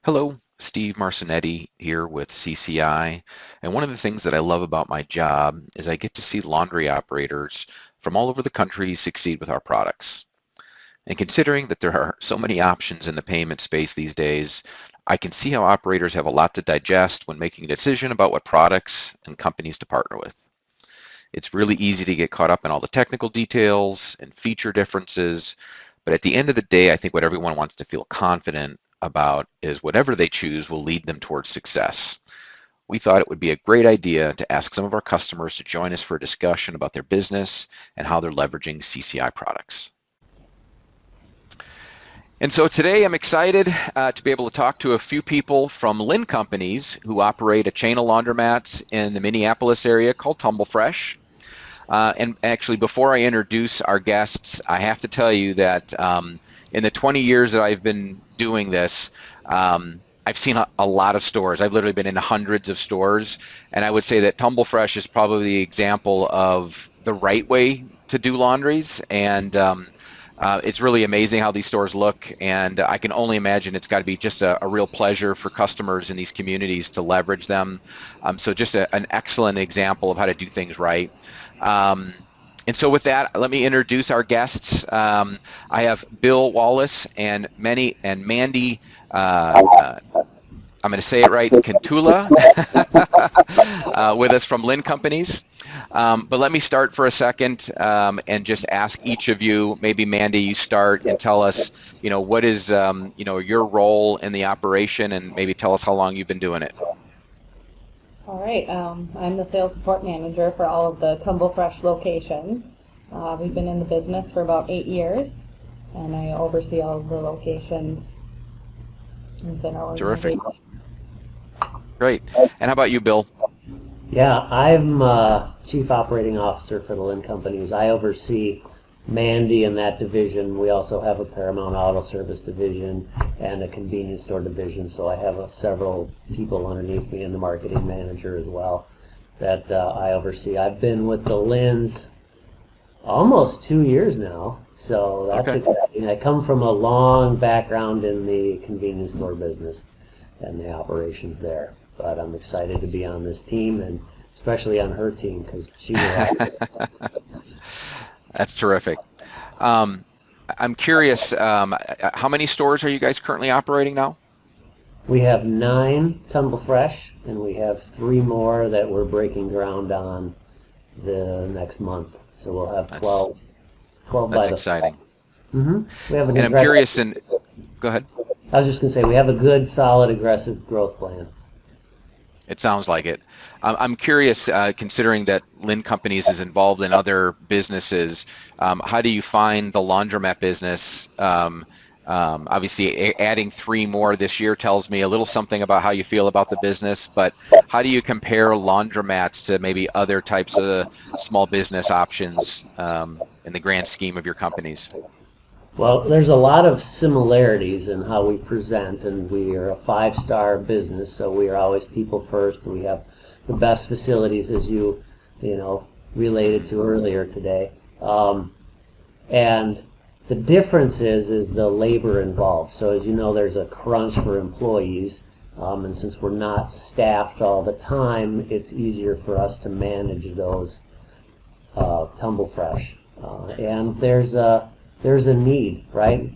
Hello, Steve Marcinetti here with CCI. And one of the things that I love about my job is I get to see laundry operators from all over the country succeed with our products. And considering that there are so many options in the payment space these days, I can see how operators have a lot to digest when making a decision about what products and companies to partner with. It's really easy to get caught up in all the technical details and feature differences, but at the end of the day, I think what everyone wants to feel confident about is whatever they choose will lead them towards success. We thought it would be a great idea to ask some of our customers to join us for a discussion about their business and how they're leveraging CCI products. And so today I'm excited to be able to talk to a few people from Linn Companies who operate a chain of laundromats in the Minneapolis area called TumbleFresh. And actually, before I introduce our guests, I have to tell you that in the 20 years that I've been doing this, I've seen a lot of stores. I've literally been in hundreds of stores, and I would say that TumbleFresh is probably the example of the right way to do laundries. And it's really amazing how these stores look, and I can only imagine it's got to be just a real pleasure for customers in these communities to leverage them. So just an excellent example of how to do things right. And so with that, let me introduce our guests. I have Bill Wallace and Mandi, I'm going to say it right, Cantula, with us from Linn Companies. But let me start for a second and just ask each of you, maybe Mandi, you start and tell us, what is, your role in the operation, and maybe tell us how long you've been doing it. All right, I'm the sales support manager for all of the TumbleFresh locations. We've been in the business for about 8 years, and I oversee all of the locations within our Terrific. organization. Great. And how about you, Bill? Yeah, I'm Chief Operating Officer for the Linn Companies. I oversee Mandi in that division. We also have a Paramount Auto Service division and a convenience store division, so I have several people underneath me and the marketing manager as well that I oversee. I've been with the Linns almost 2 years now, so that's Okay. exciting. I come from a long background in the convenience store business and the operations there, but I'm excited to be on this team, and especially on her team because she will. That's terrific. I'm curious, how many stores are you guys currently operating now? We have 9 TumbleFresh, and we have 3 more that we're breaking ground on the next month. So we'll have 12 by That's the exciting. We have an And I'm curious, and go ahead. I was just going to say, we have a good, solid, aggressive growth plan. It sounds like it. I'm curious, considering that Linn Companies is involved in other businesses, how do you find the laundromat business? Obviously, adding 3 more this year tells me a little something about how you feel about the business, but how do you compare laundromats to maybe other types of small business options in the grand scheme of your companies? Well, there's a lot of similarities in how we present, and we are a 5-star business, so we are always people first. We have the best facilities, as you related to earlier today. And the difference is the labor involved. So as you know, there's a crunch for employees, and since we're not staffed all the time, it's easier for us to manage those TumbleFresh. And there's a need, right?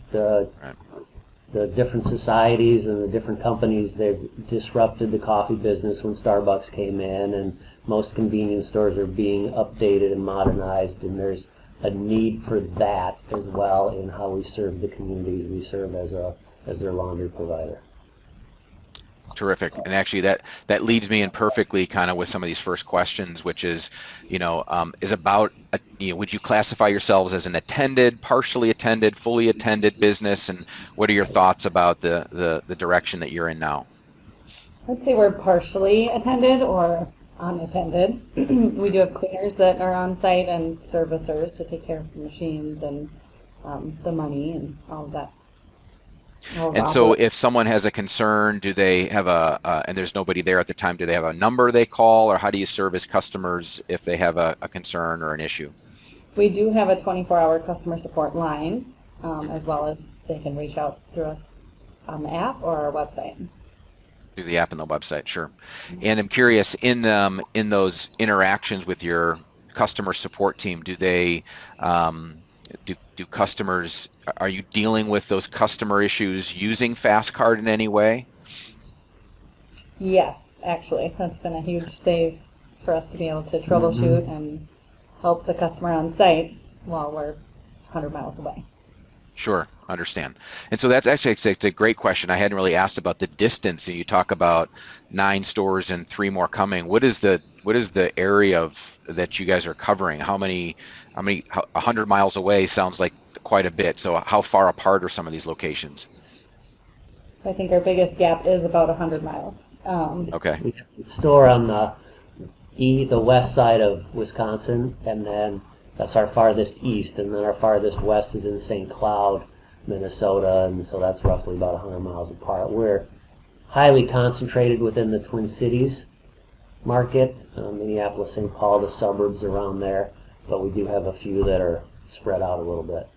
The different societies and the different companies, they've disrupted the coffee business when Starbucks came in, and most convenience stores are being updated and modernized, and there's a need for that as well in how we serve the communities we serve as their laundry provider. Terrific. And actually that leads me in perfectly kind of with some of these first questions, which is, is about, would you classify yourselves as an attended, partially attended, fully attended business? And what are your thoughts about the direction that you're in now? I'd say we're partially attended or unattended. We do have cleaners that are on site and servicers to take care of the machines and the money and all of that. And so if someone has a concern, do they have and there's nobody there at the time, do they have a number they call, or how do you service customers if they have a concern or an issue? We do have a 24-hour customer support line, as well as they can reach out through us on the app or our website. Through the app and the website, sure. And I'm curious, in those interactions with your customer support team, do they do customers, are you dealing with those customer issues using FastCard in any way? Yes, actually, that's been a huge save for us to be able to troubleshoot and help the customer on site while we're 100 miles away. Sure, understand. And so that's actually, it's a great question. I hadn't really asked about the distance. And you talk about 9 stores and 3 more coming. What is the area of that you guys are covering? How many 100 miles away sounds like quite a bit. So how far apart are some of these locations? I think our biggest gap is about 100 miles. Okay. We have a store on the west side of Wisconsin, and then that's our farthest east, and then our farthest west is in St. Cloud, Minnesota, and so that's roughly about 100 miles apart. We're highly concentrated within the Twin Cities market, Minneapolis, St. Paul, the suburbs around there, but we do have a few that are spread out a little bit.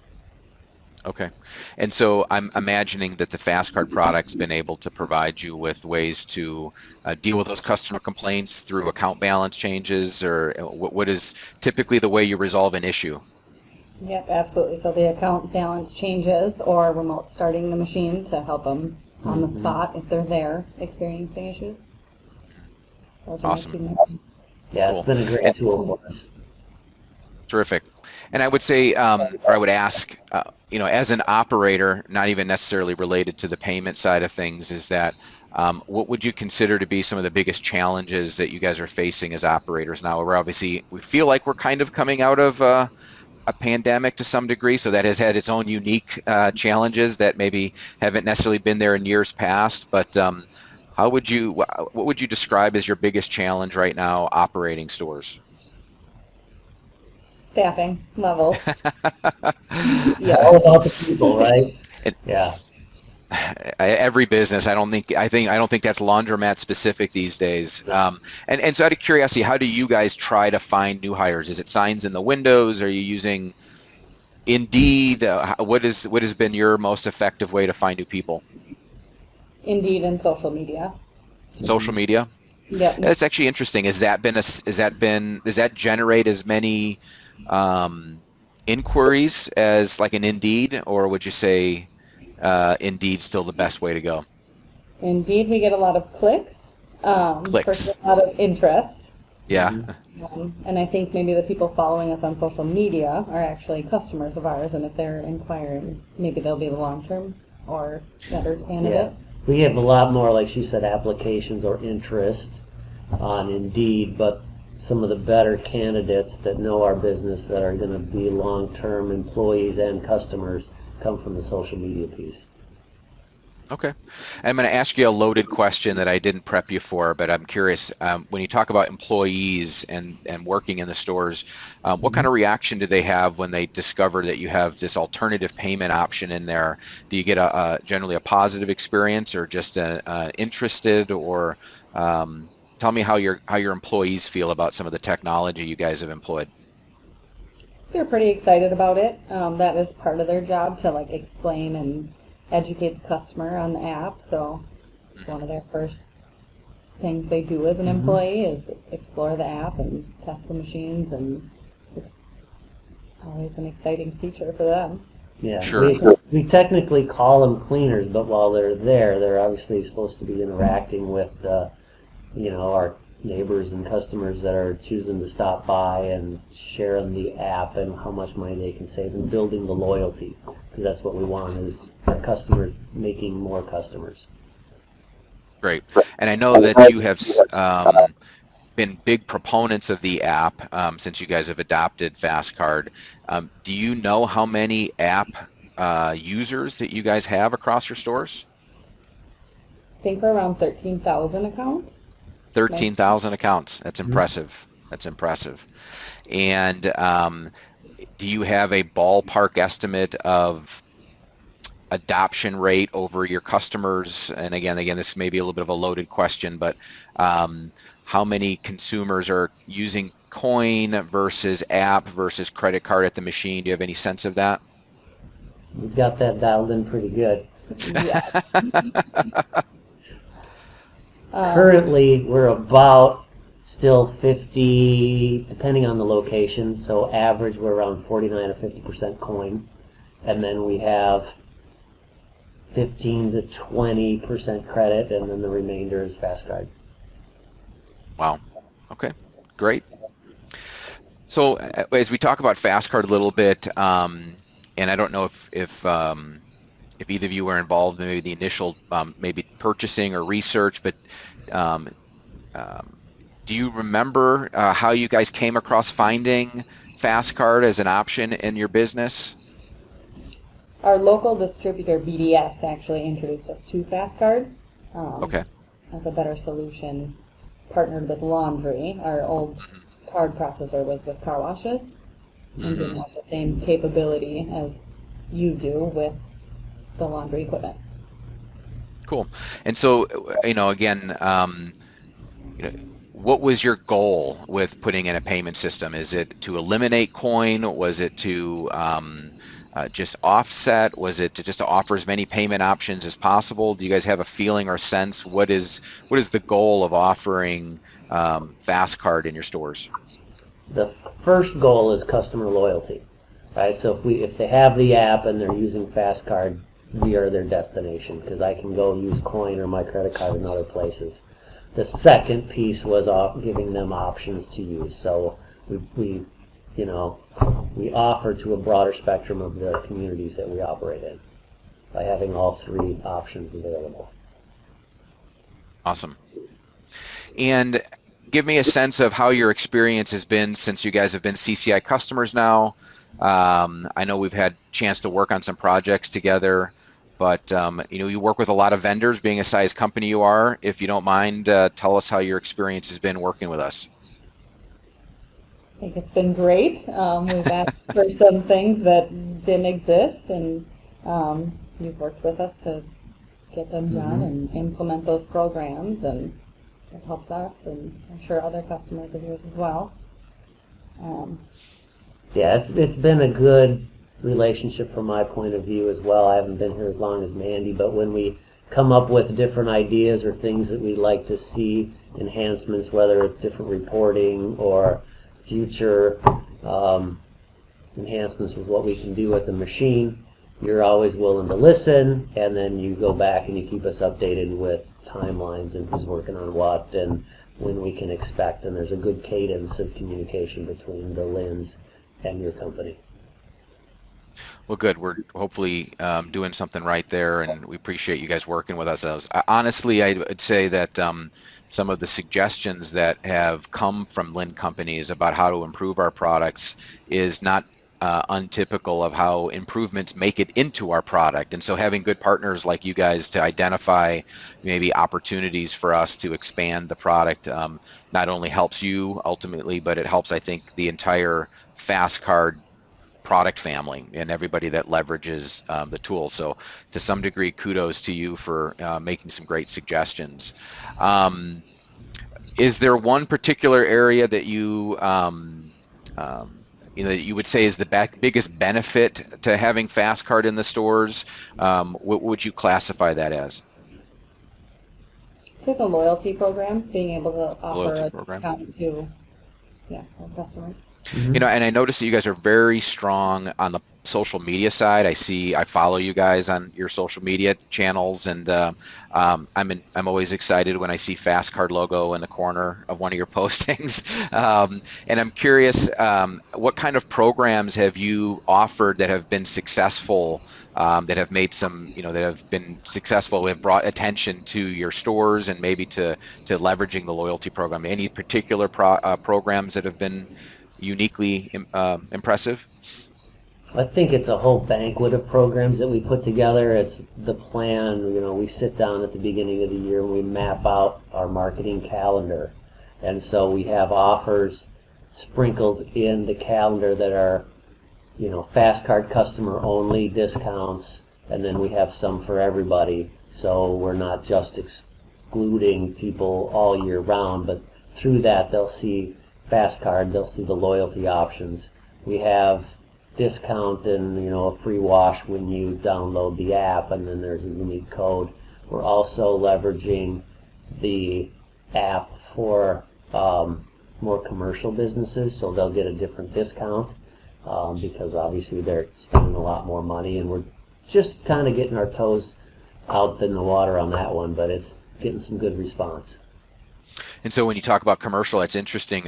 Okay. And so I'm imagining that the FastCard product's been able to provide you with ways to deal with those customer complaints through account balance changes, or what is typically the way you resolve an issue? Yep, absolutely. So the account balance changes or remote starting the machine to help them on the spot if they're there experiencing issues. Those are Awesome. my 2 minutes. Yeah, Cool. It's been a great tool for us. Terrific. And I would say, or I would ask, as an operator, not even necessarily related to the payment side of things, is that what would you consider to be some of the biggest challenges that you guys are facing as operators now? We feel like we're kind of coming out of a pandemic to some degree, so that has had its own unique challenges that maybe haven't necessarily been there in years past. But what would you describe as your biggest challenge right now operating stores? Staffing levels. Yeah, all about the people, right? Yeah. Every business, I don't think that's laundromat specific these days. And so out of curiosity, how do you guys try to find new hires? Is it signs in the windows? Are you using Indeed? What has been your most effective way to find new people? Indeed and social media. Social media? Yep. That's actually interesting. Does that generate as many inquiries as like an Indeed, or would you say Indeed's still the best way to go? Indeed, we get a lot of clicks. Clicks. A lot of interest. Yeah. And I think maybe the people following us on social media are actually customers of ours, and if they're inquiring, maybe they'll be the long-term or better candidate. Yeah. We have a lot more, like she said, applications or interest on Indeed, but some of the better candidates that know our business that are going to be long-term employees and customers come from the social media piece. Okay. I'm going to ask you a loaded question that I didn't prep you for, but I'm curious, when you talk about employees and working in the stores, what kind of reaction do they have when they discover that you have this alternative payment option in there? Do you get generally a positive experience, or just interested, or tell me how your employees feel about some of the technology you guys have employed? They're pretty excited about it. That is part of their job, to explain and educate the customer on the app. So it's one of their first things they do as an employee is explore the app and test the machines, and it's always an exciting feature for them. Yeah, sure. We technically call them cleaners, but while they're there, they're obviously supposed to be interacting with our neighbors and customers that are choosing to stop by and sharing the app and how much money they can save, and building the loyalty, because that's what we want, is our customers making more customers. Great. And I know that you have been big proponents of the app since you guys have adopted FasCard. Do you know how many app users that you guys have across your stores? I think we're around 13,000 accounts. 13,000 accounts. That's impressive. That's impressive. And do you have a ballpark estimate of adoption rate over your customers? And again, this may be a little bit of a loaded question, but how many consumers are using coin versus app versus credit card at the machine? Do you have any sense of that? We've got that dialed in pretty good. Yes. Currently, we're about still 50, depending on the location. So average, we're around 49 or 50% coin, and then we have 15 to 20% credit, and then the remainder is FastCard. Wow. Okay. Great. So as we talk about FastCard a little bit, and I don't know if either of you were involved in maybe the initial maybe purchasing or research, but um, do you remember how you guys came across finding FastCard as an option in your business? Our local distributor, BDS, actually introduced us to FastCard Okay. as a better solution, partnered with laundry. Our old card processor was with car washes and didn't have the same capability as you do with the laundry equipment. Cool. And so, again, what was your goal with putting in a payment system? Is it to eliminate coin? Was it to just offset? Was it to just offer as many payment options as possible? Do you guys have a feeling or sense what is the goal of offering FastCard in your stores? The first goal is customer loyalty, right? So if they have the app and they're using FastCard, we are their destination because I can go use coin or my credit card in other places. The second piece was giving them options to use. So we offer to a broader spectrum of the communities that we operate in by having all three options available. Awesome. And give me a sense of how your experience has been since you guys have been CCI customers now. I know we've had a chance to work on some projects together, but you work with a lot of vendors, being a size company you are. If you don't mind, tell us how your experience has been working with us. I think it's been great. We've asked for some things that didn't exist, and you've worked with us to get them done and implement those programs, and it helps us, and I'm sure other customers of yours as well. Yeah, it's been a good relationship from my point of view as well. I haven't been here as long as Mandi, but when we come up with different ideas or things that we'd like to see, enhancements, whether it's different reporting or future enhancements with what we can do with the machine, you're always willing to listen, and then you go back and you keep us updated with timelines and who's working on what and when we can expect, and there's a good cadence of communication between the Linns and your company. Well, good. We're hopefully doing something right there, and we appreciate you guys working with us. Honestly, I would say that some of the suggestions that have come from Linn companies about how to improve our products is not untypical of how improvements make it into our product. And so having good partners like you guys to identify maybe opportunities for us to expand the product not only helps you ultimately, but it helps, I think, the entire FastCard product family and everybody that leverages the tool. So to some degree, kudos to you for making some great suggestions. Is there one particular area that you that you would say is the biggest benefit to having FastCard in the stores? What would you classify that as? It's like a loyalty program, being able to offer a program. discount to our customers. And I noticed that you guys are very strong on the social media side. I follow you guys on your social media channels, and I'm always excited when I see FastCard logo in the corner of one of your postings. And I'm curious, what kind of programs have you offered that have been successful, that have made some, that have been successful, have brought attention to your stores and maybe to leveraging the loyalty program? Any particular programs that have been uniquely impressive? I think it's a whole banquet of programs that we put together. It's the plan, we sit down at the beginning of the year and we map out our marketing calendar. And so we have offers sprinkled in the calendar that are, FastCard customer only discounts, and then we have some for everybody. So we're not just excluding people all year round, but through that they'll see FastCard, they'll see the loyalty options. We have discount and a free wash when you download the app, and then there's a unique code. We're also leveraging the app for more commercial businesses, so they'll get a different discount because obviously they're spending a lot more money, and we're just kind of getting our toes out in the water on that one, but it's getting some good response. And so when you talk about commercial, that's interesting.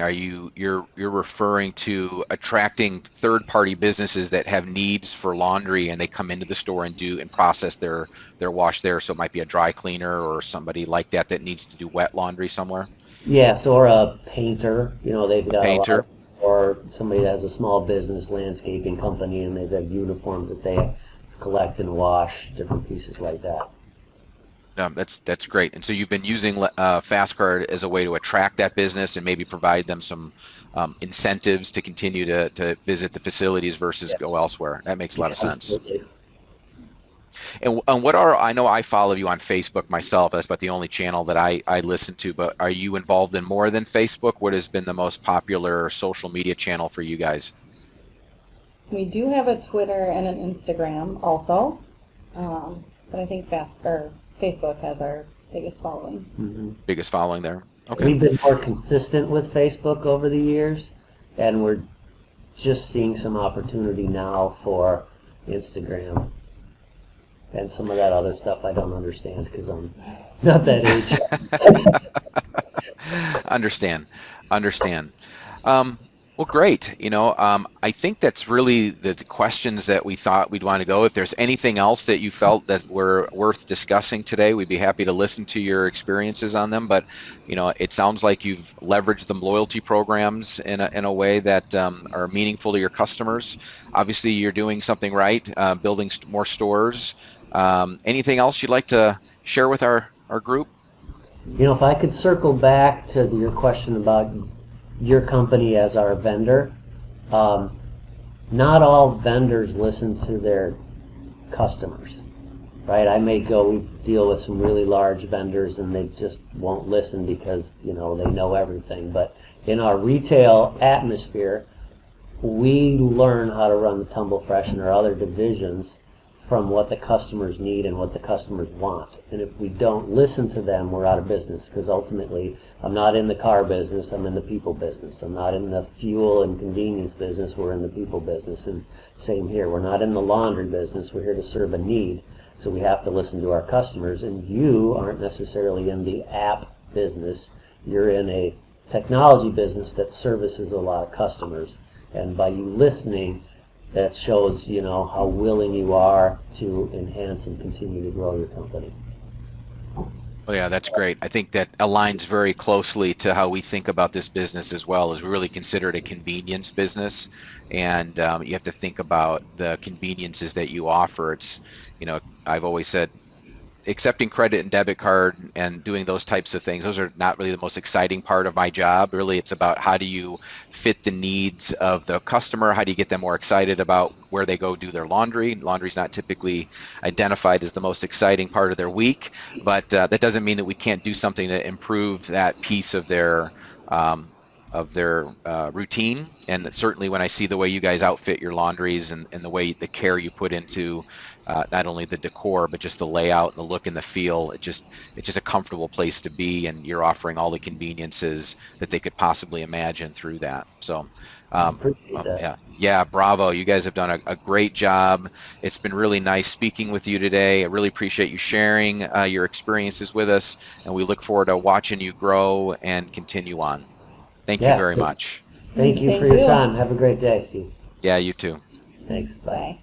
You're referring to attracting third-party businesses that have needs for laundry, and they come into the store and process their wash there. So it might be a dry cleaner or somebody like that that needs to do wet laundry somewhere. Yes, or a painter. They've got Painter. Or somebody that has a small business, landscaping company, and they've got uniforms that they collect and wash, different pieces like that. That's great. And so you've been using Fastcard as a way to attract that business and maybe provide them some incentives to continue to visit the facilities versus go elsewhere. That makes a lot of sense. Absolutely. And I know I follow you on Facebook myself. That's about the only channel that I listen to, but are you involved in more than Facebook? What has been the most popular social media channel for you guys? We do have a Twitter and an Instagram also, but I think Facebook has our biggest following. Mm-hmm. Biggest following there. Okay. We've been more consistent with Facebook over the years, and we're just seeing some opportunity now for Instagram and some of that other stuff I don't understand because I'm not that age. Understand. Well, great. I think that's really the questions that we thought we'd want to go. If there's anything else that you felt that were worth discussing today, we'd be happy to listen to your experiences on them. But, it sounds like you've leveraged the loyalty programs in a way that are meaningful to your customers. Obviously, you're doing something right, building more stores. Anything else you'd like to share with our group? If I could circle back to your question about your company as our vendor, not all vendors listen to their customers, right? We deal with some really large vendors and they just won't listen because, they know everything. But in our retail atmosphere, we learn how to run the TumbleFresh and our other divisions from what the customers need and what the customers want. And if we don't listen to them, we're out of business, because ultimately I'm not in the car business, I'm in the people business. I'm not in the fuel and convenience business, we're in the people business. And same here, we're not in the laundry business, we're here to serve a need. So we have to listen to our customers, and you aren't necessarily in the app business, you're in a technology business that services a lot of customers. And by you listening, that shows, how willing you are to enhance and continue to grow your company. Well, yeah, that's great. I think that aligns very closely to how we think about this business as well, as we really consider it a convenience business. And you have to think about the conveniences that you offer. It's, I've always said, accepting credit and debit card and doing those types of things, those are not really the most exciting part of my job. Really, it's about how do you fit the needs of the customer, how do you get them more excited about where they go do their laundry. Laundry's not typically identified as the most exciting part of their week, but that doesn't mean that we can't do something to improve that piece of their routine. And certainly when I see the way you guys outfit your laundries and the way the care you put into not only the decor but just the layout and the look and the feel, it's just a comfortable place to be, and you're offering all the conveniences that they could possibly imagine through that. So yeah, bravo, you guys have done a great job. It's been really nice speaking with you today. I really appreciate you sharing your experiences with us, and we look forward to watching you grow and continue on. Thank you very much. Thank you for your time. Have a great day, Steve. Yeah, you too. Thanks. Bye.